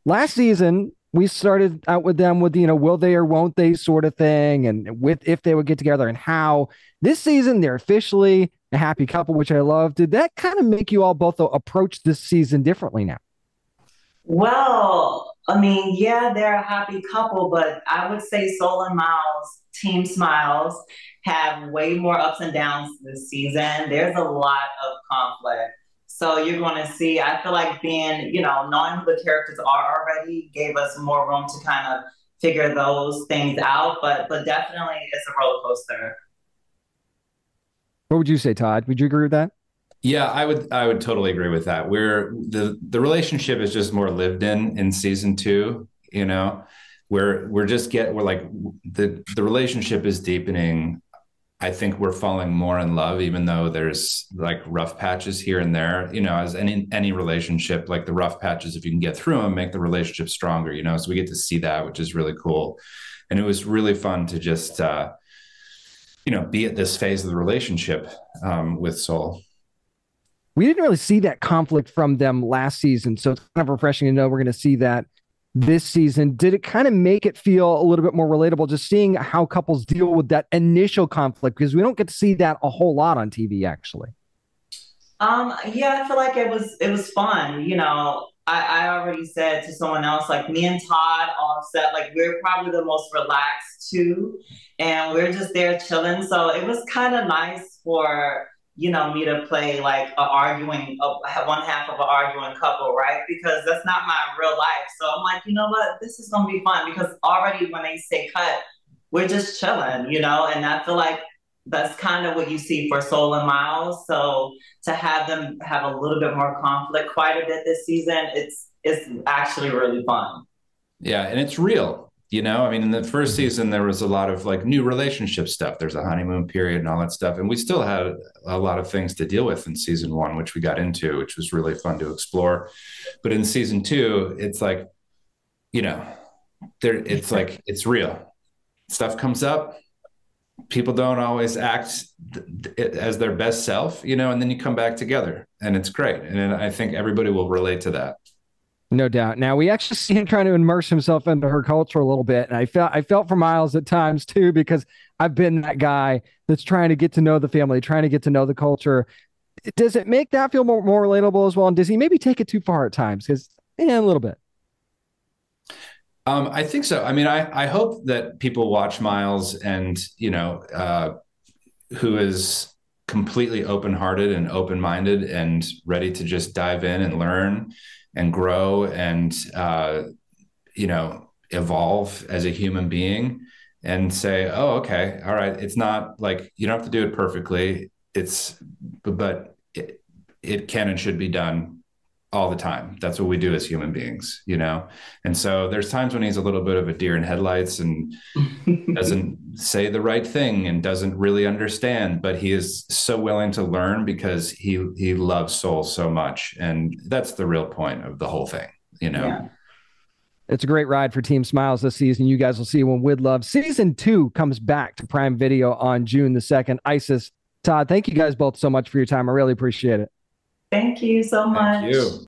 Last season, we started out with them with, will they or won't they sort of thing, and with if they would get together and how. This season, they're officially a happy couple, which I love. Did that kind of make you all both approach this season differently now? Well, I mean, yeah, they're a happy couple, but I would say Soul and Miles, Team Smiles, have way more ups and downs this season. There's a lot of conflict. So you're going to see, I feel like knowing who the characters are already gave us more room to kind of figure those things out. But definitely it's a roller coaster. What would you say, Todd? Would you agree with that? Yeah, I would totally agree with that. The relationship is just more lived in season two, we're like the relationship is deepening. I think we're falling more in love, even though there's like rough patches here and there, as any relationship, like the rough patches, if you can get through them, make the relationship stronger, so we get to see that, which is really cool. And it was really fun to just be at this phase of the relationship with Soul. We didn't really see that conflict from them last season, so it's kind of refreshing to know we're going to see that this season. Did it kind of make it feel a little bit more relatable, just seeing how couples deal with that initial conflict? Because we don't get to see that a whole lot on TV, actually. Yeah, I feel like it was fun. I already said to someone else, like me and Todd offset, like we're probably the most relaxed too, and we're just there chilling. So it was kind of nice for me to play like one half of an arguing couple, right? Because that's not my real life. So I'm like, you know what, this is gonna be fun because already when they say cut, we're just chilling, and I feel like that's kind of what you see for Soul and Miles. So to have them have a little bit more conflict quite a bit this season, it's actually really fun. Yeah, and it's real. I mean, in the first season, there was a lot of like new relationship stuff. There's a honeymoon period and all that stuff. And we still had a lot of things to deal with in season one, which we got into, which was really fun to explore. But in season two, it's like, it's like, it's real. Stuff comes up. People don't always act as their best self, and then you come back together and it's great. And I think everybody will relate to that. No doubt. Now we actually see him trying to immerse himself into her culture a little bit, and I felt for Miles at times too, because I've been that guy that's trying to get to know the family, trying to get to know the culture. Does it make that feel more relatable as well? And does he maybe take it too far at times? Because yeah, a little bit. I think so. I mean, I hope that people watch Miles and, who is completely open-hearted and open-minded and ready to just dive in and learn and grow and, evolve as a human being and say, oh, okay, all right. It's not like you don't have to do it perfectly. But it can and should be done all the time. That's what we do as human beings, And so there's times when he's a little bit of a deer in headlights and doesn't say the right thing and doesn't really understand, but he is so willing to learn because he loves Soul so much. And that's the real point of the whole thing. Yeah. It's a great ride for Team Smiles this season. You guys will see when With Love season 2 comes back to Prime Video on June the 2nd. Isis, Todd, thank you guys both so much for your time. I really appreciate it. Thank you so Thank much. you.